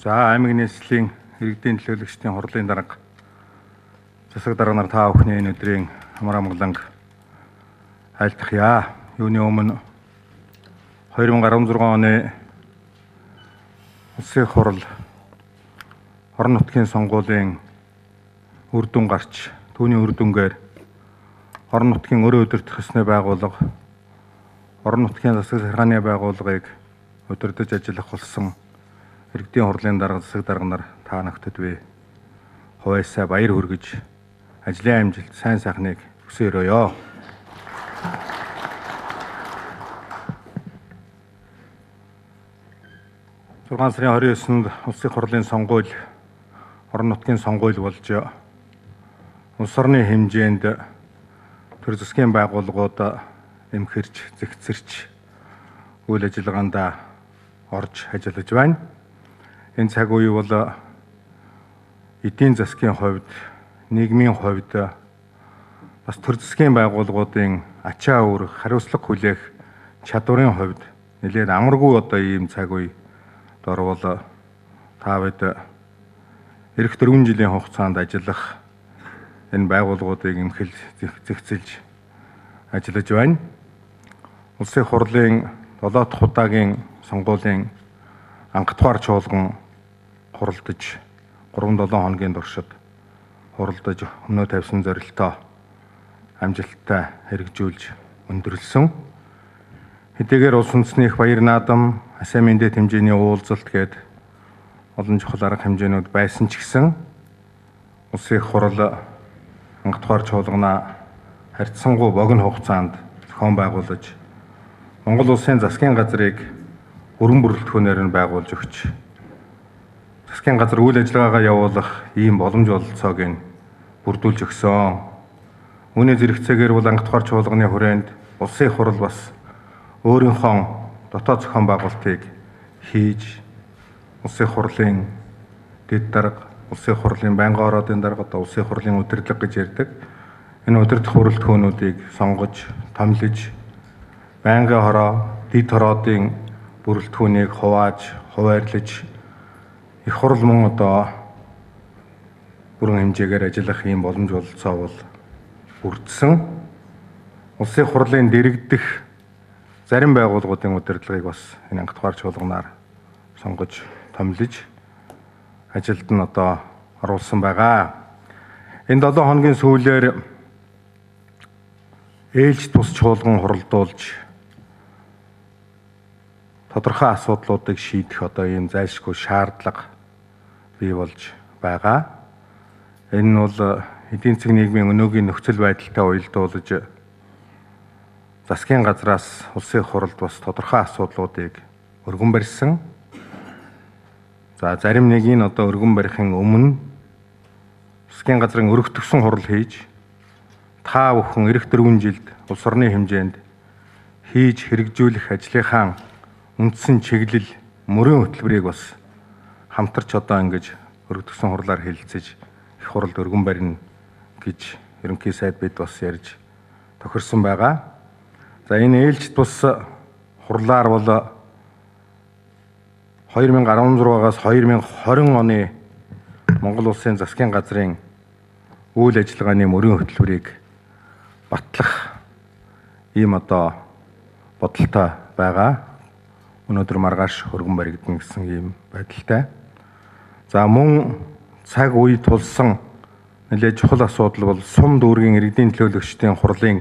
За аймаг нийслэлийн иргэдийн төлөөлөгчдийн хурлын дарга засаг дарга нар та бүхний энэ өдрийн амар амгаланг айлтгая. Юуны өмнө 2016 оны улсын хурал орон нутгийн сонгуулийн үр дүн гарч түүний үр дүнгээр орон нутгийн өрөө удирдах ёсны байгууллага орон нутгийн засаг захиргааны байгууллагыг удирдах ажиллах болсон иргэдийн хурлын дарга засаг дарга нар та нарт би хувьяасаа баяр хүргэж ажлын амжилт сайн сайхныг хүсээрөөё. Сарын 29-нд улсын хурлын сонгуул орон нутгийн сонгуул болж улс орны хэмжээнд төр засгийн байгууллагууд эмхэрч зэгцэрч үйл ажиллагаанд орж ажиллаж байна. Энэ цаг үе бол эдийн засгийн хувьд, нийгмийн хувьд бас төр засгийн байгууллагуудын ачаа үүрэх, хариуцлага хүлээх чадварын хувьд нэлээд амаргүй ийм цаг үе дорвол та бид эх 4 жилийн хугацаанд ажиллах энэ байгууллагуудыг эмхэл зэгцэлж ажиллаж байна. Улсын хурлын 7 дахь удаагийн сонгуулийн анхдугаар чуулган хуралдаж 3-7 хоногийн туршид хуралдаж өмнөө тавьсан зорилтоо амжилттай хэрэгжүүлж өндөрлсөн. Хэдийгээр улс үндэстнийх баяр наадам, асаа мэдээ хэмжээний уулзалт гээд олон чухал арга хэмжээнүүд байсан ч гэсэн улсын хурал анхдугаар чуулганаа харьцангуй богино хугацаанд зохион байгуулж Монгол улсын засгийн газрыг бүрэн бүрэлдэхүүнээр нь байгуулж өгч засгийн газар үйл ажиллагаагаа явуулах ийм боломж ололцоог нь бүрдүүлж өгсөн. Үүний зэрэгцээгээр бол анхдугаар чуулганы хүрээнд улсын хурал бас өөрийнхөө дотоод зохион байгуулалтыг хийж улсын хурлын дэд дарга, улсын хурлын байнгын ороодын дарга, одоо улсын хурлын удирдлага гэж ярьдаг. Энэ удирдах бүрэлдэхүүнүүдийг сонгож, томилж, байнгын хороо, дэд хороодын бүрэлдэхүүнийг хуваарлаж их хурл мөн бүрэн хэмжээгээр ажиллах ийм боломж ололцоо бол бүрдсэн. Улсын хурлын дэргэдэх зарим байгууллагуудын удирдлагыг бас энэ анхдугаар чуулганаар сонгож, томилж ажилд нь оруулсан байгаа. Энэ 7 хоногийн сүүлээр ээлж тус чуулган хуралдуулж тодорхой асуудлуудыг шийдэх ийм зайлшгүй шаардлага бий болж байгаа. Энэ нь бол эдийн засгийн нийгмийн өнөөгийн нөхцөл байдалтай уялдуулж засгийн газраас улсын хуралд бас тодорхой асуудлуудыг өргөн барьсан. За зарим нэг нь өргөн барихын өмнө засгийн газрын өргөтгсөн хурал хийж та бүхэн эх 4 жилд улс орны хэмжээнд хийж хэрэгжүүлэх ажлынхаа үндсэн чиглэл мөрийн хөтөлбөрийг бас хамтарч ингэж өргөтгсөн хурлаар хэлэлцэж их хуралд өргөн барина гэж ерөнхий сайд бид бас ярьж тохирсон байгаа. За энэ ээлжид бус хурлаар бол 2016-аас 2020 оны Монгол улсын засгийн газрын үйл ажиллагааны мөрийн хөтөлбөрийг батлах ийм бодолтой байгаа. Өнөөдөр маргааш өргөн баригдана гэсэн ийм байдалтай. За мөн цаг үе тулсан нэлээд чухал асуудал бол сум дүүргийн иргэдийн төлөөлөгчдийн хурлын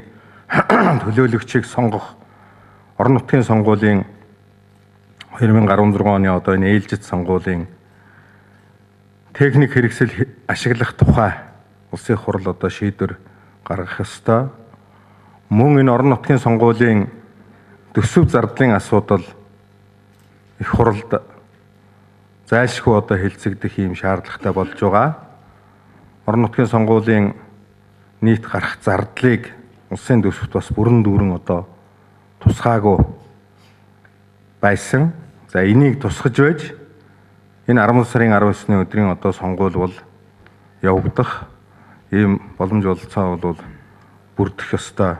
төлөөлөгчийг сонгох орон нутгийн сонгуулийн 2016 оны энэ ээлжид сонгуулийн техник хэрэгсэл ашиглах тухай улсын хурал шийдвэр гаргах ёстой. Мөн энэ орон нутгийн сонгуулийн төсөв зардлын асуудал их хуралд зайлшгүй хэлцэгдэх ийм шаардлагатай болж байгаа. Орон нутгийн сонгуулийн нийт гарах зардлыг улсын төсөвт бас бүрэн дүүрэн тусгаагүй байсан. За энийг тусгаж байж энэ 10 сарын 19-ны өдрийн сонгуул бол явагдах ийм боломж ололцоо бол бүрдэх ёстой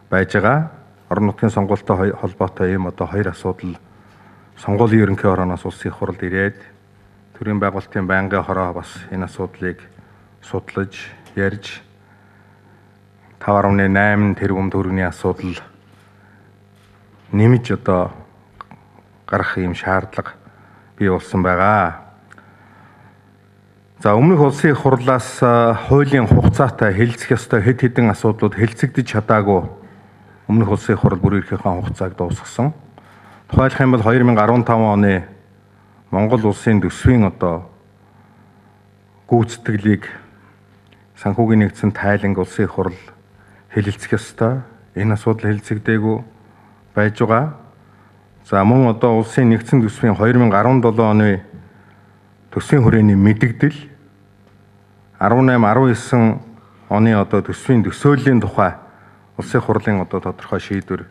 байж байгаа. Орон нутгийн сонгуультай холбоотой ийм хоёр асуудал сонгуулийн ерөнхий орооноос улсын хуралд ирээд төрийн байгуулалтын байнгын хороо бас энэ асуудлыг судлаж, ярьж 5.8 тэрбум төгрөгийн асуудал нэмж одоо гарах юм шаардлага бий болсон байгаа. За өмнөх улсын их хурлаас хуулийн хугацаатай хэлэлцэх ёстой хэд хэдэн асуудлууд хэлэлцэгдэж чадаагүй өмнөх улсын их хурл бүр эрхийнхээ хугацааг дуусгасан. Тухайлах юм бол 2015 оны Монгол улсын төсвийн одоо гүйцэтгэлийг санхүүгийн нэгдсэн тайланг улсын их хурл хэлэлцэх ёстой. Энэ асуудал хэлэлцэгдээгүй байж байгаа. За мөн одоо улсын нэгдсэн төсвийн 2017 оны төсвийн хүрээний мэдэгдэл 18-19 оны одоо төсвийн төсөөллийн тухай улсын хурлын одоо тодорхой шийдвэр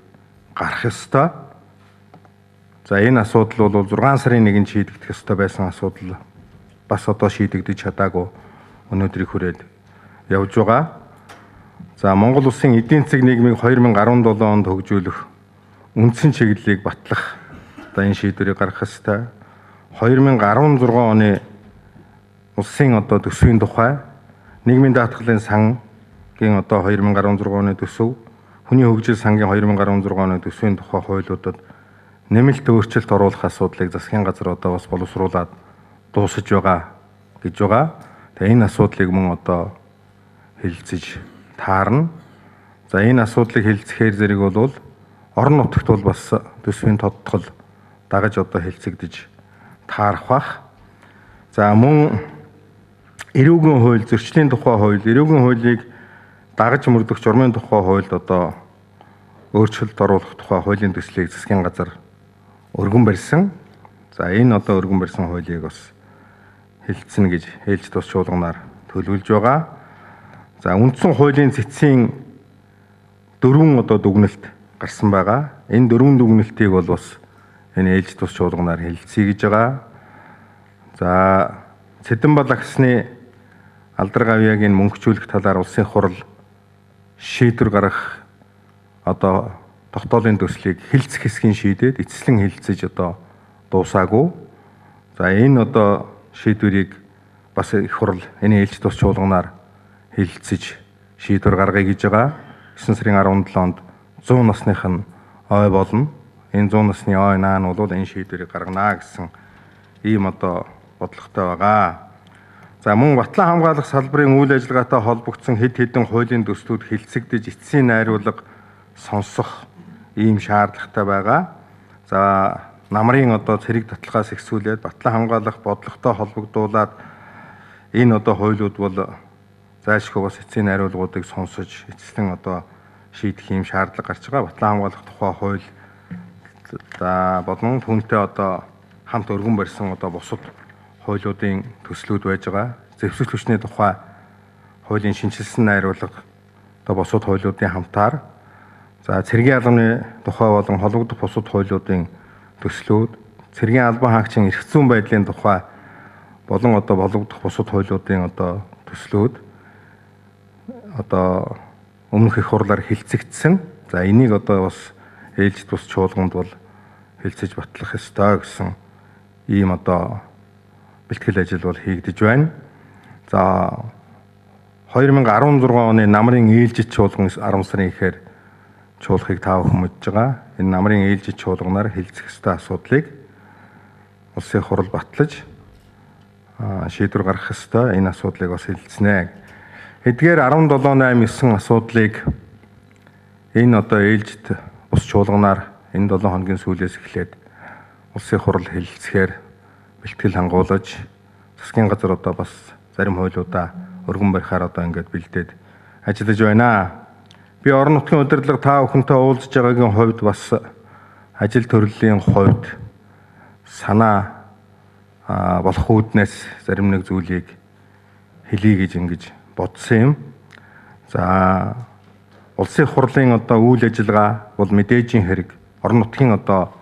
гарах ёстой. За энэ асуудал бол 6 сарын 1-нд шийдэгдэх ёстой байсан асуудал бас одоо шийдэгдэж чадаагүй өнөөдрийг хүрээд явж байгаа. За Монгол улсын эдийн засаг нийгмийг 2017 онд хөгжүүлэх үндсэн чиглэлийг батлах одоо энэ шийдвэрийг гаргах ёстой. 2016 оны улсын одоо төсвийн тухай нийгмийн даатгалын сангийн одоо 2016 оны төсөв, хүний хөгжил сангийн 2016 оны төсвийн тухай хуулиудад нэмэлт өөрчлөлт оруулах асуудлыг засгийн газар одоо бас боловсруулад дуусгаж байгаа гэж байгаа. Тэгээ энэ асуудлыг мөн одоо хэлэлцэж таарна. За энэ асуудлыг хэлэлцэхээр зэрэг бол орон нутагт бол бас төсвийн тодтгол дагаж одоо хэлэлцэгдэж таарах бах. За мөн эрүүгийн хууль, зөрчлийн тухай хууль, эрүүгийн хуулийг дагаж мөрдөх журмын тухай хуульд одоо өөрчлөлт оруулах тухай хуулийн төслийг засгийн газар өргөн барьсан. За энэ одоо өргөн барьсан хуулийг бас хэлэлцэнэ гэж ээлж тус чуулганаар төлөвлөж байгаа. За үндсэн хуулийн цэцгийн 4 одоо дүгнэлт гарсан байгаа. Энэ 4 дүгнэлтийг бол бас энэ ээлж тус чуулганаар хэлэлцэе гэж байгаа. За Цэдэнбал агсны алдар гавьяагийн мөнгөчүүлэх талаар улсын хурл шийдвэр гаргах одоо тогтоолын төслийг хэлэлцэх хэсгийн шийдээд эцэслэн хэлэлцэж одоо дуусаагүй. За энэ одоо шийдвэрийг бас их хурл энэ ээлж тус чуулганаар хэлэлцэж шийдвэр гаргая гэж байгаа. 9 сарын 17-нд 100 насных нь ой болно. Энэ 100 насны ой наан бол энэ шийдвэрийг гаргана гэсэн ийм одоо бодлоготой байгаа. За мөн батлан хамгаалах салбарын үйл ажиллагаатай холбогдсон хэд хэдэн хуулийн төслүүд хэлэлцэгдэж эцсийн найруулга сонсох ийм шаардлагатай байгаа. За намрын одоо цэрэг татлагаас ихсүүлээд батлан хамгаалах бодлоготой холбогдуулаад энэ одоо хуулиуд бол зайлшгүй бас эцсийн найруулгуудыг сонсож эцэслэн одоо шийдэх ийм шаардлага гарч байгаа. Батлан хамгаалах тухай хууль за болон түүнтэй одоо хамт өргөн барьсан одоо бусад хуулиудын төслүүд байж байгаа. Зэвсэг түвшний тухай хуулийн шинжилсэн найруулга одоо бусад хуулиудын хамтаар за цэргийн албаны тухай болон холбогдох бусад хуулиудын төслүүд, цэргийн албан хаагчийн эрх зүйн байдлын тухай болон одоо холбогдох бусад хуулиудын одоо төслүүд одоо өмнөх их хурлаар хэлцэгдсэн. За энийг одоо бас ээлж тус чуулганд бол хэлцэж батлах ёстой гэсэн ийм одоо бэлтгэл ажил бол хийгдэж байна. За 2016 оны намрын ээлжит чуулган 10 сарын ихээр чуулгахыг таа бүхэн мэдж байгаа. Энэ намрын ээлжит чуулганаар хэлцэх ёстой асуудлыг улсын хурл батлаж шийдвэр гаргах ёстой. Энэ асуудлыг бас хэлэлцэнэ. Эдгээр 17/8/9 асуудлыг энэ одоо ээлжит ус чуулганаар энэ 7 хоногийн сүүлээс эхлээд улсын хурл хэлэлцэхээр бэлтгэл хангуулж засгийн газар одоо бас зарим хуулиудаа өргөн барихаар одоо ингээд бэлдээд ажиллаж байна. Би орон нутгийн удирдлага та бүхэнтэй уулзж байгаагийн хувьд бас ажил төрлийн хувьд санаа болох үүднээс зарим нэг зүйлийг хэлье гэж ингэж бодсон юм. За улсын хурлын одоо үйл ажиллагаа бол мэдээжийн хэрэг орон нутгийн одоо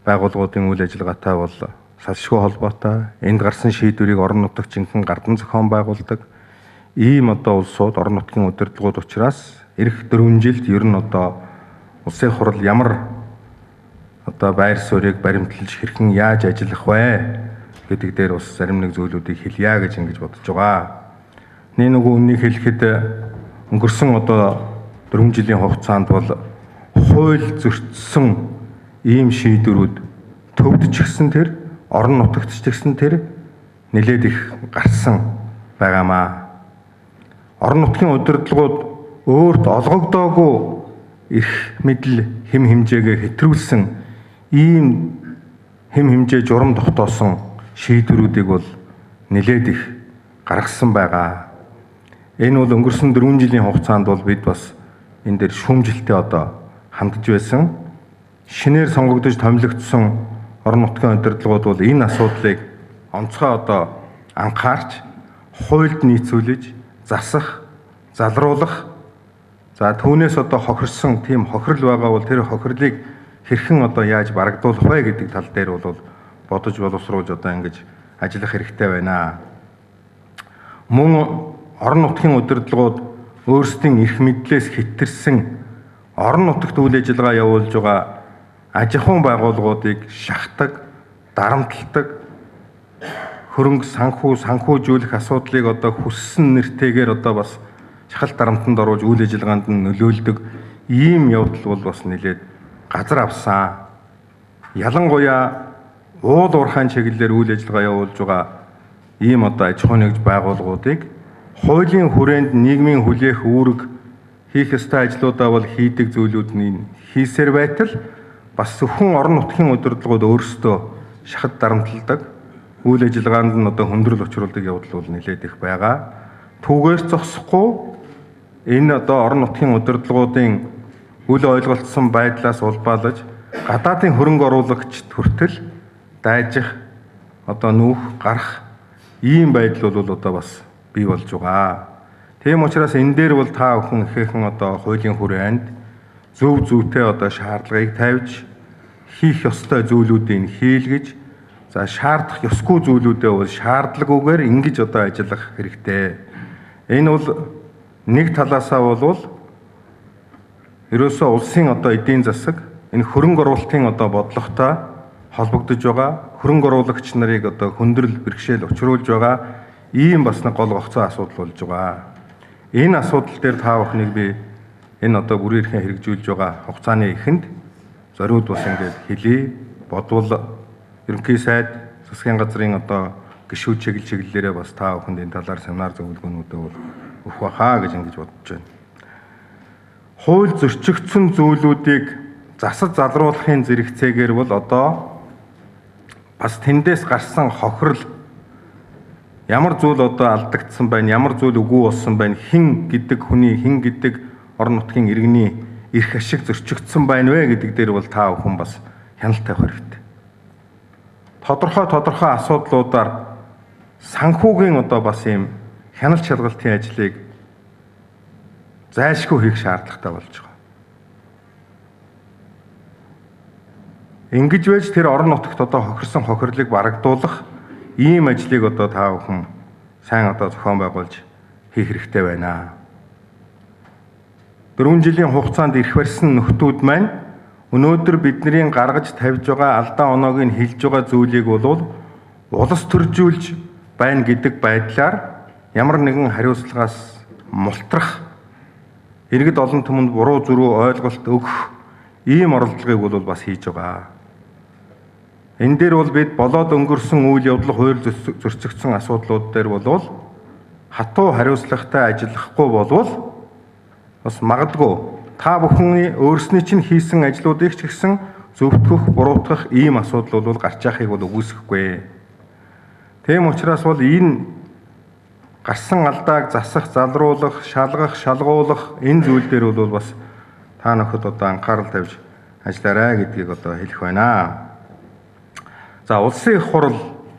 байгууллагуудын үйл ажиллагаатай бол салшгүй холбоотой. Энд гарсан шийдвэрийг орон нутагт жинхэнэ гардан зохион байгуулдаг ийм одоо улсууд орон нутгийн удирдлагууд учраас эх 4 жилд ер нь одоо улсын хурл ямар одоо байр суурийг баримтлж хэрхэн яаж ажиллах вэ гэдэг дээр бас зарим нэг зүйлүүдийг хэлье гэж ингэж бодож байгаа. Нэг үнийг хэлэхэд өнгөрсөн одоо 4 жилийн хугацаанд бол хууль зөрчсөн ийм шийдвэрүүд төвд ч гэсэн тэр, орон нутагт ч гэсэн тэр нэлээд их гарсан байгаамаа. Орон нутгийн удирдлагууд өөрт олгогдоогүй их мэдл хэм хэмжээгээ хэтрүүлсэн ийм хэм хэмжээ журам тогтоосон шийдвэрүүдийг бол нэлээд их гаргасан байгаа. Энэ бол өнгөрсөн 4 жилийн хугацаанд бол бид бас энэ дээр шүүмжилтээ одоо хандж байсан. Шинээр сонгогдож томилогдсон орон нутгийн удирдлагууд бол энэ асуудлыг онцгой одоо анхаарч хуульд нийцүүлж засах, залруулах, за түүнээс одоо хохирсон тийм хохирол байгаа бол тэр хохирлыг хэрхэн одоо яаж барагдуулах вэ гэдэг тал дээр бол бодож боловсруулж одоо ингэж ажиллах хэрэгтэй байна. Мөн орон нутгийн удирдлагууд өөрсдийн эрх мэдлээс хэтэрсэн орон нутагт үйл ажиллагаа явуулж байгаа аж ахуйн байгууллагуудыг шахдаг, дарамтлагдаг, хөрөнгө санхүүжүүлэх асуудлыг одоо хүссэн нэртэйгээр одоо бас чахал дарамтанд оруулж үйл ажиллагаанд нь нөлөөлдөг ийм явдал бол бас нэлээд газар авсан. Ялангуяа уул уурхайн чиглэлээр үйл ажиллагаа явуулж байгаа ийм одоо аж ахуйн нэгж байгууллагуудыг хуулийн хүрээнд нийгмийн хүлээх үүрэг хийх ёстой ажлуудаа бол хийдэг зүйлүүдний хийсээр байтал бас зөвхөн орон нутгийн удирдлагууд өөрсдөө шахад дарамтладаг үйл ажиллагаанд нь одоо хүндрэл учруулдаг явдал бол нэлээд их байгаа. Түүгээр зогсохгүй энэ одоо орон нутгийн удирдлагуудын үл ойлголцсон байдлаас улбаалж гадаадын хөрөнгө оруулагчд хүртэл дайжих одоо нүүх гарах ийм байдал бол одоо бас бий болж байгаа. Тийм учраас энэ дээр бол та бүхэн ихээхэн одоо хуулийн хүрээнд зөв зүйтэй одоо шаардлагыг тавьж хийх ёстой зүйлүүдийг хийлгэж, за шаардах ёсгүй зүйлүүдээ бол шаардлагагүйгээр ингэж одоо ажиллах хэрэгтэй. Энэ бол нэг талаасаа бол ерөөсөө улсын одоо эдийн засаг энэ хөрөнгө оруулалтын одоо бодлоготой холбогдож байгаа, хөрөнгө оруулагч нарыг одоо хүндрэл бэрхшээл учруулж байгаа ийм бас нэг гол гогцоо асуудал болж байгаа. Энэ асуудал дээр та бүхнийг би энэ одоо бүрэн эрхэн хэрэгжүүлж байгаа хугацааны эхэнд зориуд бас ингээд хэлье. Бодвол ерөнхий сайд засгийн газрын одоо гишүүд чиглэлээрээ бас та бүхэнд энэ талаар семинар зөвлөгөөнүүдээ бол өгөх байхаа гэж ингэж бодож байна. Хууль зөрчигдсөн зүйлүүдийг засаж залруулахын зэрэгцээгээр бол одоо бас тэндээс гарсан хохирол ямар зүйл одоо алдагдсан байна, ямар зүйл үгүй болсон байна, хэн гэдэг хүний, хэн гэдэг орон нутгийн иргэний эрх ашиг зөрчигдсөн байна вэ гэдэг дээр бол та бүхэн бас хяналт тавих хэрэгтэй. Тодорхой асуудлуудаар санхүүгийн одоо бас ийм хяналт шалгалтын ажлыг зайлшгүй хийх шаардлагатай болж байгаа. Ингэж байж тэр орон нутагт одоо хохирсон хохирлыг барагдуулах ийм ажлыг одоо та бүхэн сайн одоо зохион байгуулж хийх хэрэгтэй байна. 4 жилийн хугацаанд ирэх барьсан нөхдүүд маань өнөөдөр бидний гаргаж тавьж байгаа алдаа оноогийн хэлж байгаа зүйлийг бол улс төржүүлж байна гэдэг байдлаар ямар нэгэн хариуцлагаас мултрах, иргэд олон түмэнд буруу зүрүү ойлголт өгөх ийм оролдлогыг бол бас хийж байгаа. Энэ дээр бол бид болоод өнгөрсөн үйл явдал хууль зөрчигдсөн асуудлууд дээр бол хатуу хариуцлагатай ажиллахгүй болвол бас магадгүй та бүхний өөрсний чинь хийсэн ажлуудыг ч гэсэн зөвтгөх, буруутгах ийм асуудал бол гарч яахыг бол үгүйсэхгүй. Тийм учраас бол энэ гарсан алдааг засах, залруулах, шалгах, шалгуулах энэ зүйл дээр бол бас та нөхөд одоо анхаарал тавьж ажиллаарай гэдгийг одоо хэлэх байна. За улсын их хурл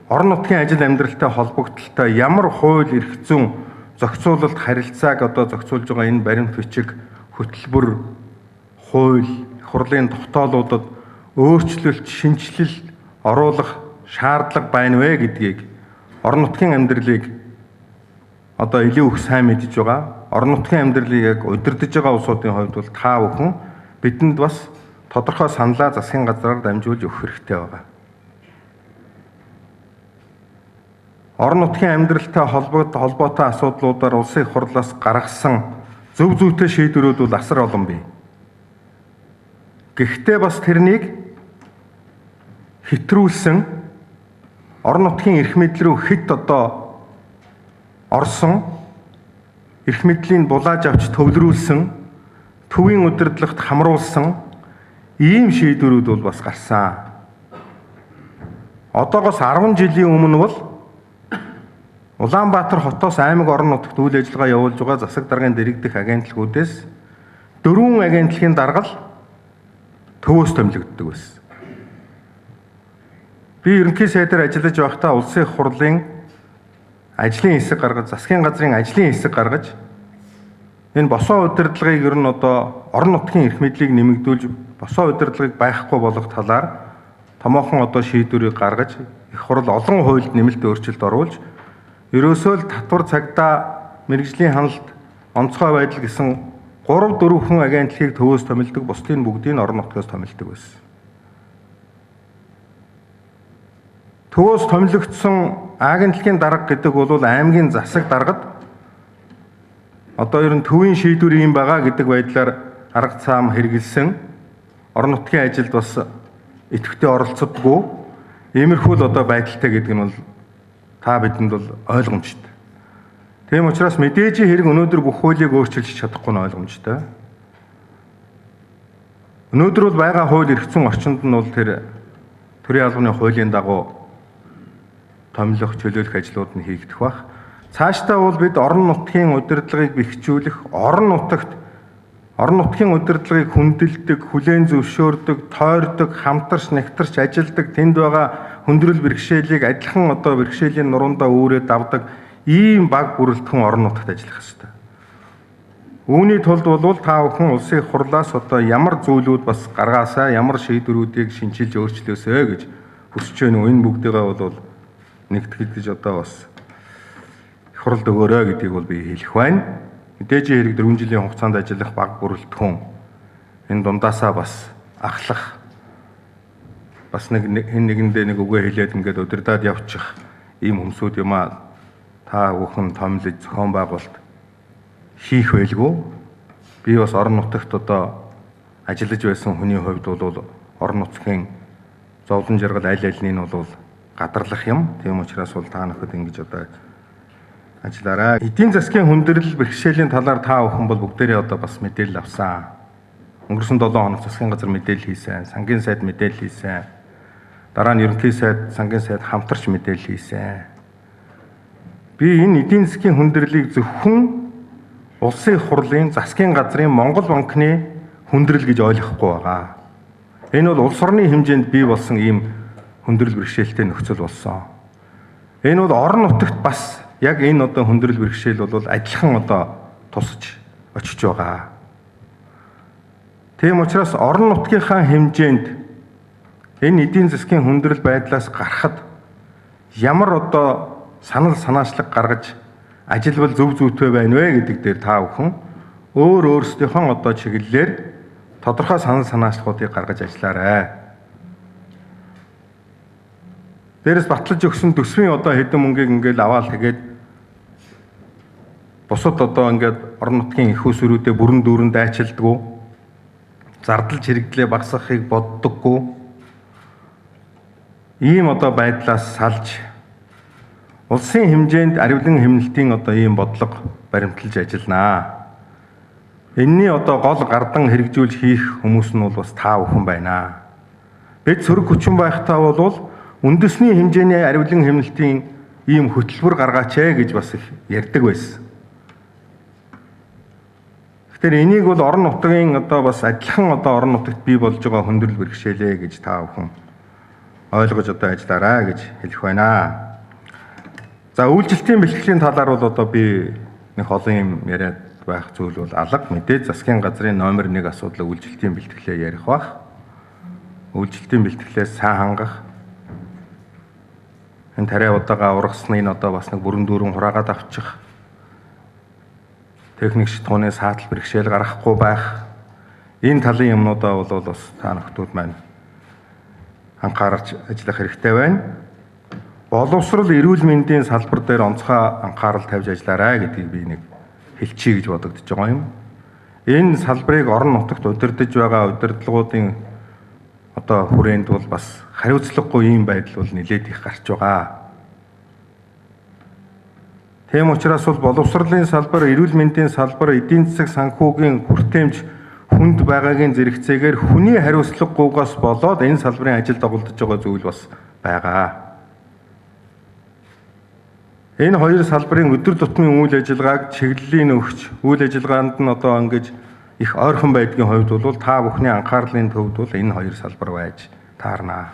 орон нутгийн ажил амьдралтай холбогдлолтой ямар хууль эрх зүйн зохицуулалт харилцааг одоо зохицуулж байгаа энэ баримт бичиг хөтөлбөр хууль их хурлын тогтоолуудад өөрчлөлт, шинжилэл оруулах шаардлага байна вэ гэдгийг орон нутгийн амьдралыг одоо илүү их сайн мэдж байгаа. Орон нутгийн амьдралыг яг удирдах байгаа улсуудын хувьд бол та бүхэн бидэнд бас тодорхой саналаа засгийн газраар дамжуулж өгөх хэрэгтэй байгаа. орон нутгийн амьдралтай холбоотой асуудлуудаар улсын их хурлаас гаргасан зөв зүйтэй шийдвэрүүд бол асар олон бий. Гэхдээ бас тэрнийг хэтрүүлсэн орон нутгийн эрх мэдэл рүү хэд одоо орсон эрх мэдлийн булааж авч төвлөрүүлсэн төвийн удирдлагт хамруулсан ийм шийдвэрүүд бол бас гарсан. Одоогоос 10 жилийн өмнө бол Улаанбаатар хотоос аймаг орон нутагт үйл ажиллагаа явуулж байгаа засаг даргын дэргэдэх агентлагуудаас 4 агентлагийн даргал төвөөс томилогддог байсан. Би ерөнхий сайдаар ажиллаж байхдаа улсын их хурлын ажлын хэсэг гаргаж, засгийн газрын ажлын хэсэг гаргаж энэ босоо удирдлагыг ер нь одоо орон нутгийн эрх мэдлийг нэмэгдүүлж босоо удирдлагыг байхгүй болгох талаар томоохон одоо шийдвэрийг гаргаж их хурл олон хуульд нэмэлт өөрчлөлт оруулж ерөөсөө л татвар цагдаа мэргэжлийн ханалт онцгой байдал гэсэн 3-4 хүн агентлагийг төвөөс томилдог, бусдыг бүгдийг орон нутгаас томилдог байсан. Төвөөс томилогдсон агентлагийн дарга гэдэг бол аймгийн засаг даргад одоо ер нь төвийн шийдвэр юм байгаа гэдэг байдлаар арга цаам хэрэгэлсэн орон нутгийн ажилд бас идэвхтэй оролцдоггүй иймэрхүү л одоо байдалтай гэдэг нь бол та бидэнд бол ойлгомжтой. Тийм учраас мэдээж хэрэг өнөөдөр бүх хуулийг өөрчилж чадахгүй нь ойлгомжтой. Өнөөдөр бол байгаа хууль эрх зүйн орчинд нь бол тэр төрийн албаны хуулийн дагуу томилох, чөлөөлөх ажлууд нь хийгдэх бах. Цаашдаа бол бид орон нутгийн удирдлагыг бэхжүүлэх, орон нутгийн удирдлагыг хүндэлдэг, хүлээн зөвшөөрдөг, тойрдог, хамтарч, нэгтарч ажилдаг, тэнд байгаа хүндрэл бэрхшээлийг адилхан одоо бэрхшээлийн нуруундаа үүрээд авдаг ийм баг бүрэлдэхүүн орон нутагт ажиллах ёстой. Үүний тулд бол та бүхэн улсын их хурлаас одоо ямар зүйлүүд бас гаргаасаа, ямар шийдвэрүүдийг шинчилж өөрчлөөсэй гэж хүсэж байна. Энэ бүгдээгээ бол нэгтгэж гэж одоо бас их хурлд өгөөрэй гэдгийг бол би хэлэх байна. Мэдээж хэрэг 4 жилийн хугацаанд ажиллах баг бүрэлдэхүүн энэ дундаасаа бас ахлах бас хэн нэгэндээ нэг үгээ хэлээд ингээд удирдаад явчих ийм хүмүүсүүд юм а та бүхэн томилж зохион байгуулалт хийх байлгүй. Би бас орон нутагт одоо ажиллаж байсан хүний хувьд бол орон нутгийн зовлон жаргал аль алины нь бол гадарлах юм. Тийм учраас бол та нөхөд ингэж одоо ажиллаарай. Эдийн засгийн хүндрэл бэрхшээлийн талаар та бүхэн бол бүгдээрээ одоо бас мэдээлэл авсан. Өнгөрсөн 7 хоног засгийн газар мэдээлэл хийсэн, сангийн сайд мэдээлэл хийсэн. Дараа нь ерөнхий сайд, сангийн сайд хамтарч мэдээлэл хийсэн. Би энэ эдийн засгийн хүндрэлийг зөвхөн улсын их хурлын, засгийн газрын, Монгол банкны хүндрэл гэж ойлгохгүй байгаа. Энэ бол улс орны хэмжээнд бий болсон ийм хүндрэл бэрхшээлтэй нөхцөл болсон. Энэ бол орон нутагт бас яг энэ одоо хүндрэл бэрхшээл бол адилхан одоо тусаж очиж байгаа. Тийм учраас орон нутгийнхаа хэмжээнд энэ эдийн засгийн хүндрэл байдлаас гарахад ямар одоо санал санаачлаг гаргаж ажилбал зөв зүйтэй байна вэ гэдэг дээр та бүхэн өөрсдийнхөө одоо чиглэлээр тодорхой санал санаачлагуудыг гаргаж ажиллаарай. Дээрээс батлаж өгсөн төсвийн одоо хэдэн мөнгийг ингээл аваад тэгээд бусад одоо ингээд орон нутгийн их усрүүдээ бүрэн дүүрэн дайчилдаггүй, зардал чирэгдлээ багасгахыг боддоггүй. Ийм одоо байдлаас салж улсын хэмжээнд аривлан хэмнэлтийн одоо ийм бодлого баримталж ажилланаа. Энийний одоо гол гардан хэрэгжүүлж хийх хүмүүс нь бол бас та бүхэн байна. Бид сөрөг хүчин байхтаа бол үндэсний хэмжээний аривлан хэмнэлтийн ийм хөтөлбөр гаргаач гэж бас их ярьдаг байсан. Тэгэхээр энийг бол орон нутгийн одоо бас адилхан одоо орон нутагт бий болж байгаа хүндрэл бэрхшээлээ гэж та бүхэн ойлгож одоо ажиллаарай гэж хэлэх байна. За үйлчлэлтийн бэлтгэлийн талаар бол одоо би нэг олон юм яриад байх зүйл бол алга. Мэдээж засгийн газрын номер 1 асуудал үйлчлэлтийн бэлтгэлээ ярих бах. Үйлчлэлтийн бэлтгэлээ сайн хангах. Энэ тариа удаага ургасныг одоо бас нэг бүрэн дүүрэн хураагаад авчих. Техник шатхууны саатал бэрхшээл гаргахгүй байх. Энэ талын юмнуудаа бол бас та нөхдүүд маань анхаарч ажиллах хэрэгтэй байна. боловсрол эрүүл мэндийн салбар дээр онцгой анхаарал тавьж ажиллаарай гэдгийг би нэг хэлчихье гэж бодогдож байгаа юм. Энэ салбарыг орон нутагт удирдах байгаа удирдлагуудын хүрээнд бол бас хариуцлагагүй ийм байдал бол нэлээд их гарч байгаа. Тийм учраас бол боловсролын салбар, эрүүл мэндийн салбар, эдийн засаг санхүүгийн хүртээмж хүнд байгаагийн зэрэгцээгээр хүний хариуцлагагүйгээс болоод энэ салбарын ажил доголдож байгаа зүйл бас байгаа. Энэ хоёр салбарын өдөр тутмын үйл ажиллагааг чиглэлийн өгч, үйл ажиллагаанд нь ингэж их ойрхон байдгийн хувьд бол та бүхний анхаарлын төвд бол энэ хоёр салбар байж таарнаа.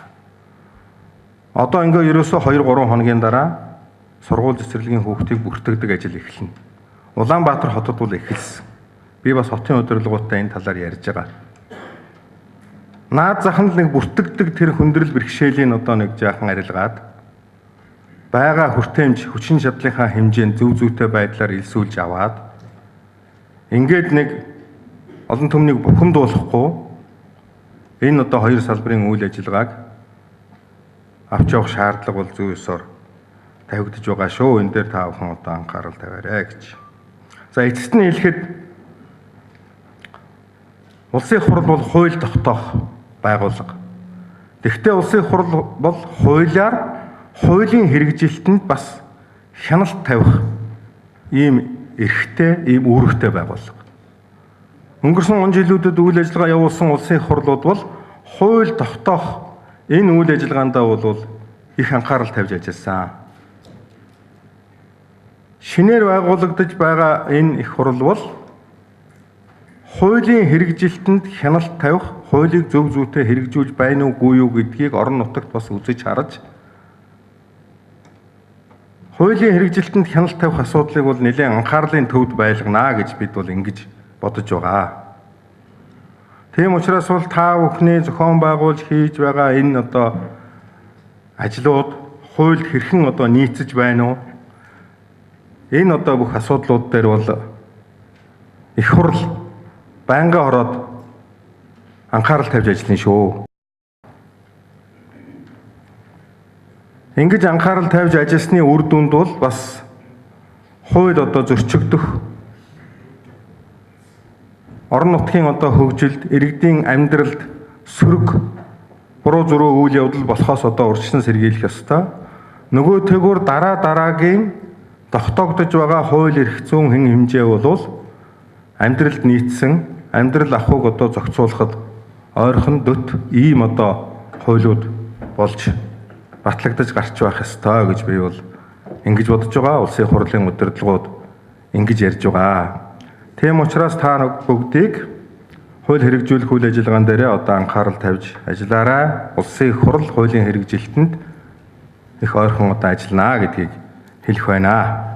Ерөөсөө 2-3 хоногийн дараа сургууль цэцэрлэгийн хүүхдийг бүртгэдэг ажил эхэлнэ. Улаанбаатар хотод бол эхэлсэн. Би бас хотын удирдлагуудтай энэ талаар ярьж байгаа. Наад заханд нэг бүртгэдэг тэр хүндрэл бэрхшээлийн нэг жаахан арилгаад байгаа хүртээмж хүчин чадлынхаа хэмжээнд зөв зүйтэй байдлаар илсүүлж аваад ингээд нэг олон түмнийг бухимдуулахгүй энэ хоёр салбарын үйл ажиллагааг авч явах шаардлага бол зөв ёсоор тавигдж байгаа шүү. Энэ дээр та бүхэн анхаарал тавиарай гэж. За эцэст нь хэлэхэд улсын хурал бол хууль тогтоох байгууллага. Тэгэхдээ улсын хурал бол хуулийн хэрэгжилтэнд бас хяналт тавих ийм эрхтэй, ийм үүрэгтэй байгууллага. Өнгөрсөн жилүүдэд үйл ажиллагаа явуулсан улсын хурлууд бол хууль тогтоох энэ үйл ажиллагаандаа бол их анхаарал тавьж ажилласан. Шинээр байгуулагдаж байгаа энэ их хурал бол хуулийн хэрэгжилтэнд хяналт тавих, хуулийг зөв зүйтэй хэрэгжүүлж байна уугүй юу гэдгийг орон нутагт бас үзэж харж хуулийн хэрэгжилтэнд хяналт тавих асуудлыг бол нэлээд анхаарлын төвд байлгана гэж бид бол ингэж бодож байгаа. Тийм учраас бол та бүхний зохион байгуулж хийж байгаа энэ ажлууд хуульд хэрхэн нийцэж байна уу? Энэ бүх асуудлууд дээр бол их хурл байнгын ороод анхаарал тавьж ажиллана шүү. Ингэж анхаарал тавьж ажилласны үр дүнд бол бас хууль зөрчигдөх, орон нутгийн хөгжилд, иргэдийн амьдралд сөрөг, буруу зуруу үйл явдал болохоос урьдчилан сэргийлэх ёстой. Нөгөө тэгүр дараагийн тогтоогдож байгаа хууль эрх зүйн хэмжээ бол амьдралд нийцсэн, амьдрал ахуйг зохицуулахад ойрхон дөт ийм хуулиуд болж батлагдаж гарч байх ёстой гэж би бол ингэж бодож байгаа. Улсын хурлын удирдлагууд ингэж ярьж байгаа. Тийм учраас та бүгдийг хууль хэрэгжүүлэх үйл ажиллагаан дээр анхаарал тавьж ажиллаарай. Улсын хурал хуулийн хэрэгжилтэнд их ойрхон ажиллана гэдгийг хэлэх байна.